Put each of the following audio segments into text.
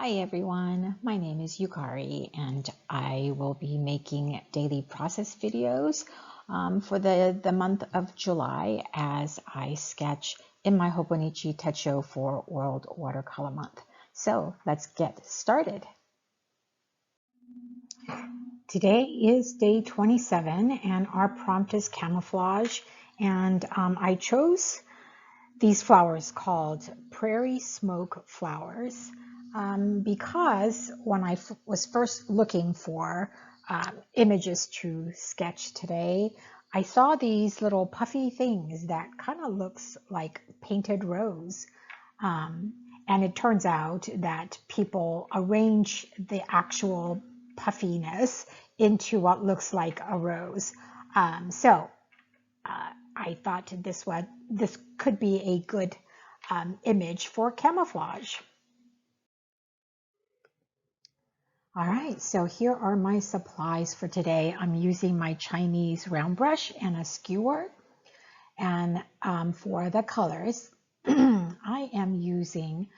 Hi everyone, my name is Yukari and I will be making daily process videos for the month of July as I sketch in my Hobonichi Techo for World Watercolor Month. So let's get started. Today is day 27 and our prompt is camouflage, and I chose these flowers called Prairie Smoke flowers because when I was first looking for images to sketch today, I saw these little puffy things that kind of looks like painted rose. And it turns out that people arrange the actual puffiness into what looks like a rose. I thought this could be a good image for camouflage. All right, so here are my supplies for today. I'm using my Chinese round brush and a skewer. And for the colors, I am using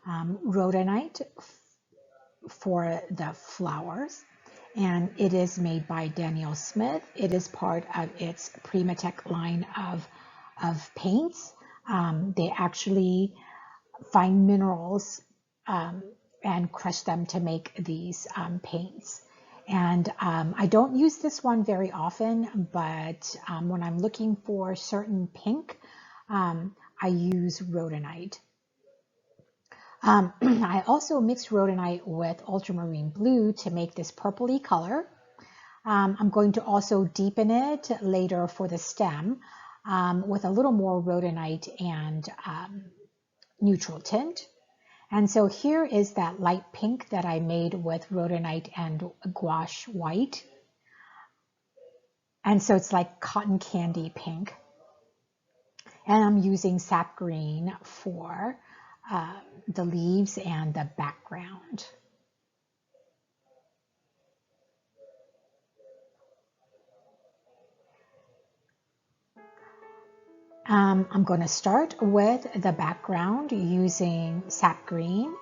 rhodonite for the flowers. And it is made by Daniel Smith. It is part of its Primatech line of paints. They actually find minerals and crush them to make these paints. And I don't use this one very often, but when I'm looking for certain pink, I use rhodonite. I also mix rhodonite with ultramarine blue to make this purpley color. I'm going to also deepen it later for the stem with a little more rhodonite and neutral tint. And so here is that light pink that I made with rhodonite and gouache white. And so it's like cotton candy pink. And I'm using sap green for the leaves and the background. I'm going to start with the background using sap green,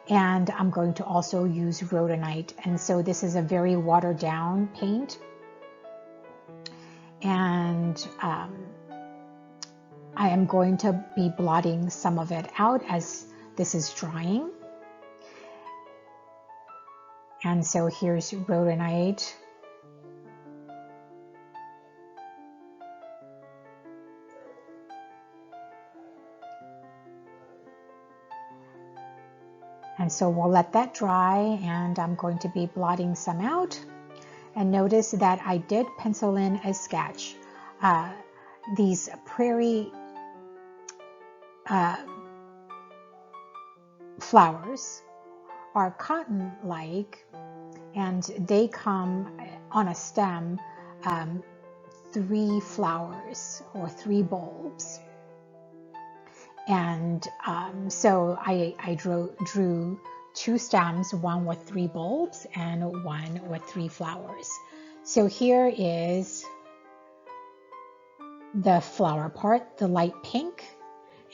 and I'm going to also use rhodonite. And so this is a very watered down paint. And I am going to be blotting some of it out as this is drying. And so here's rhodonite. And so we'll let that dry, and I'm going to be blotting some out. And notice that I did pencil in a sketch. These prairie flowers are cotton-like, and they come on a stem, 3 flowers or 3 bulbs. And so I drew 2 stems, one with 3 bulbs and one with 3 flowers. So here is the flower part, the light pink.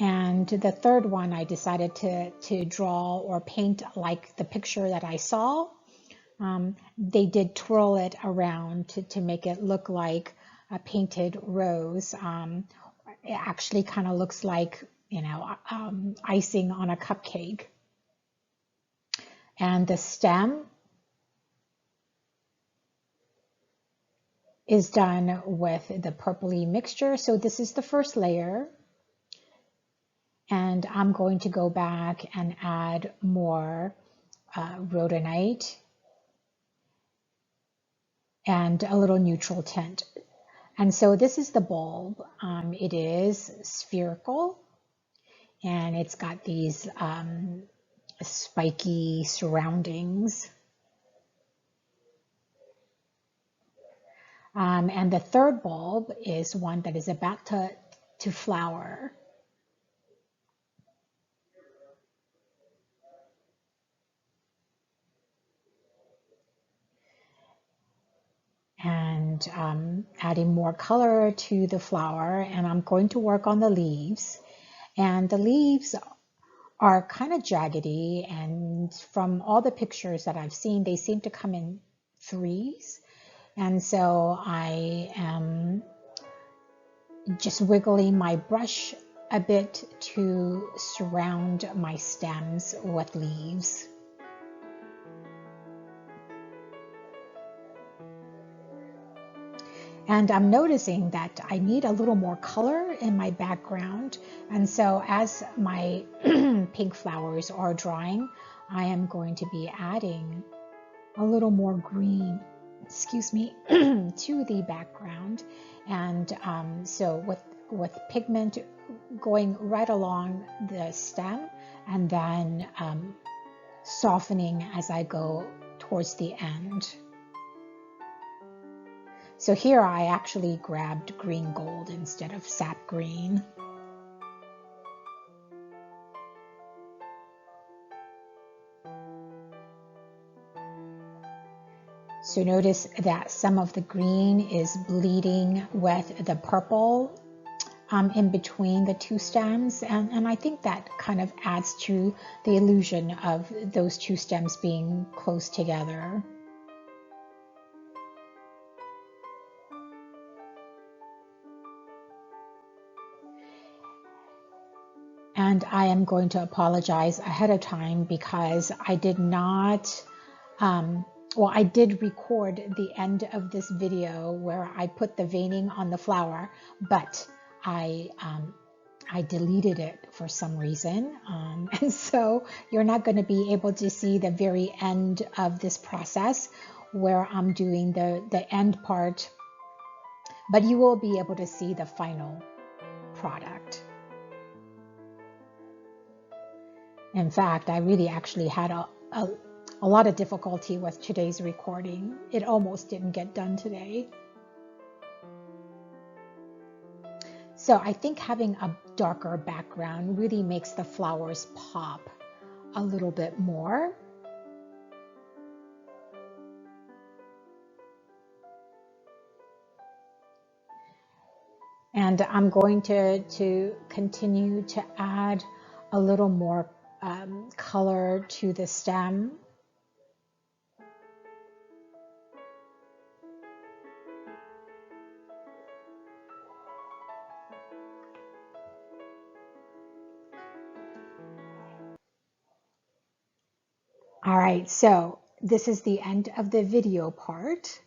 And the third one, I decided to draw or paint like the picture that I saw. They did twirl it around to make it look like a painted rose. It actually kind of looks like, you know, icing on a cupcake. And the stem is done with the purpley mixture. So this is the first layer. And I'm going to go back and add more rhodonite and a little neutral tint. And so this is the bulb. It is spherical, and it's got these spiky surroundings. And the third bulb is one that is about to flower. And adding more color to the flower, and I'm going to work on the leaves. And the leaves are kind of jaggedy, and from all the pictures that I've seen, they seem to come in threes. And so I am just wiggling my brush a bit to surround my stems with leaves. And I'm noticing that I need a little more color in my background. And so as my pink flowers are drying, I am going to be adding a little more green, excuse me, to the background. And so with pigment going right along the stem, and then softening as I go towards the end. So here I actually grabbed green gold instead of sap green. So notice that some of the green is bleeding with the purple in between the two stems, and I think that kind of adds to the illusion of those two stems being close together. And I am going to apologize ahead of time because I did not, well, I did record the end of this video where I put the veining on the flower, but I deleted it for some reason. And so you're not going to be able to see the very end of this process where I'm doing the end part, but you will be able to see the final product. In fact, I really actually had a lot of difficulty with today's recording. It almost didn't get done today. So I think having a darker background really makes the flowers pop a little bit more. And I'm going to continue to add a little more color to the stem. All right, so this is the end of the video part.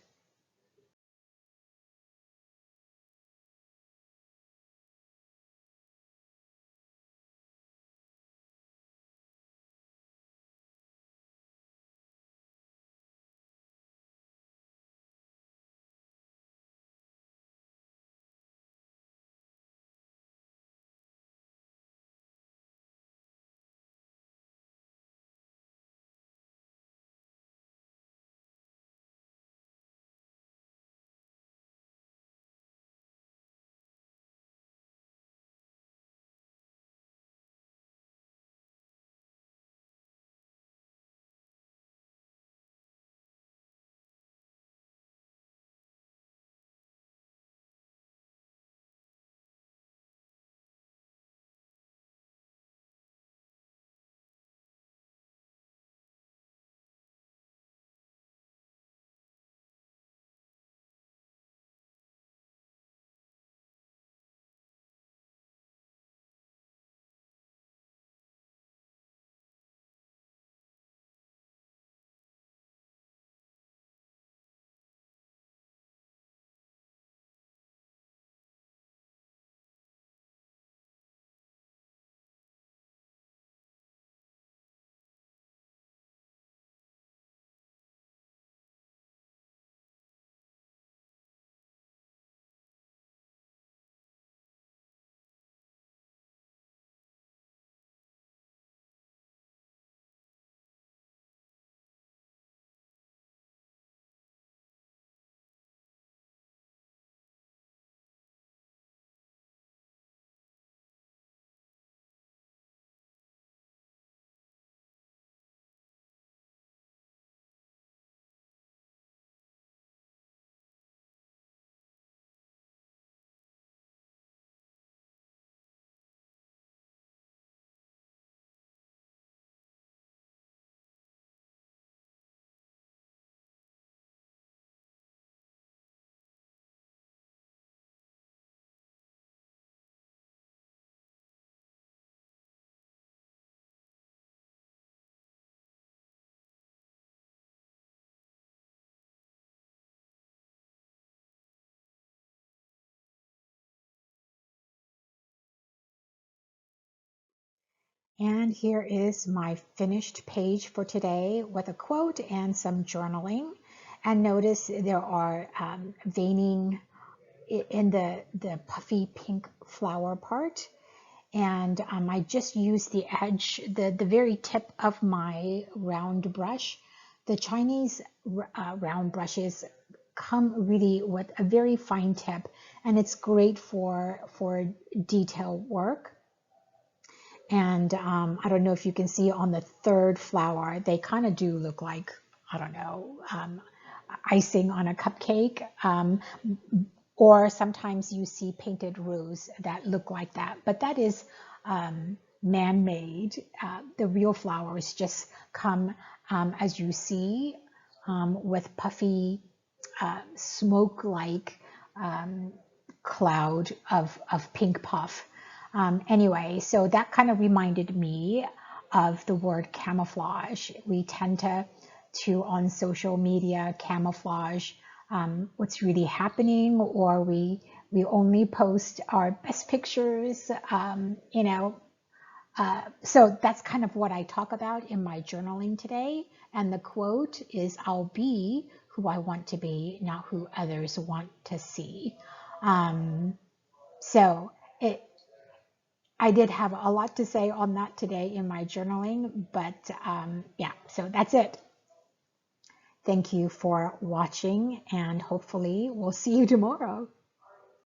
And here is my finished page for today with a quote and some journaling. And notice there are veining in the puffy pink flower part. And I just used the edge, the very tip of my round brush. The Chinese round brushes come really with a very fine tip, and it's great for detail work. And I don't know if you can see on the third flower, they kind of do look like, I don't know, icing on a cupcake. Or sometimes you see painted rows that look like that, but that is man-made. The real flowers just come as you see with puffy smoke-like cloud of pink puff. Anyway, so that kind of reminded me of the word camouflage. We tend to on social media camouflage what's really happening, or we only post our best pictures, so that's kind of what I talk about in my journaling today. And the quote is, "I'll be who I want to be, not who others want to see." So I did have a lot to say on that today in my journaling, but yeah, so that's it. Thank you for watching, and hopefully we'll see you tomorrow.